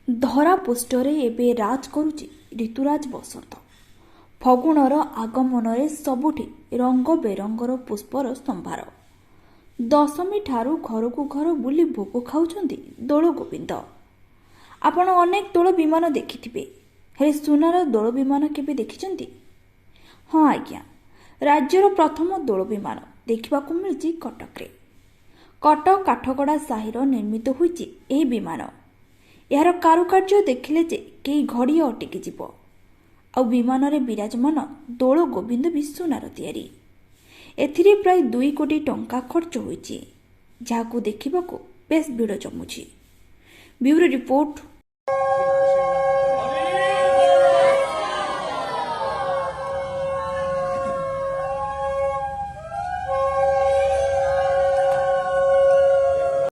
ଧରା ପୃଷ୍ଠରେ ଏବେ ରାଜ କରୁଛି ଋତୁରାଜ ବସନ୍ତ। ଫଗୁଣର ଆଗମନରେ ସବୁଠି ରଙ୍ଗ ବେରଙ୍ଗର ପୁଷ୍ପର ସମ୍ଭାର। ଦଶମୀ ଠାରୁ ଘରକୁ ଘର ବୁଲି ଭୋଗ ଖାଉଛନ୍ତି ଦୋଳ ଗୋବିନ୍ଦ। ଆପଣ ଅନେକ ଦୋଳ ବିମାନ ଦେଖିଥିବେ, ହେଲେ ସୁନାର ଦୋଳ ବିମାନ କେବେ ଦେଖିଛନ୍ତି? ହଁ ଆଜ୍ଞା, ରାଜ୍ୟର ପ୍ରଥମ ଦୋଳ ବିମାନ ଦେଖିବାକୁ ମିଳିଛି କଟକରେ। କଟକ କାଠଗଡ଼ା ସାହିର ନିର୍ମିତ ହୋଇଛି ଏହି ବିମାନ। ଏହାର କାରୁକାର୍ଯ୍ୟ ଦେଖିଲେ ଯେ କେହି ଘଡ଼ିଏ ଅଟକି ଯିବ। ଆଉ ବିମାନରେ ବିରାଜମାନ ଦୋଳ ଗୋବିନ୍ଦ ବି ସୁନାର ତିଆରି। ଏଥିରେ ପ୍ରାୟ 2 କୋଟି ଟଙ୍କା ଖର୍ଚ୍ଚ ହୋଇଛି, ଯାହାକୁ ଦେଖିବାକୁ ବେଶ୍ ଭିଡ଼ ଜମୁଛି। Bureau report,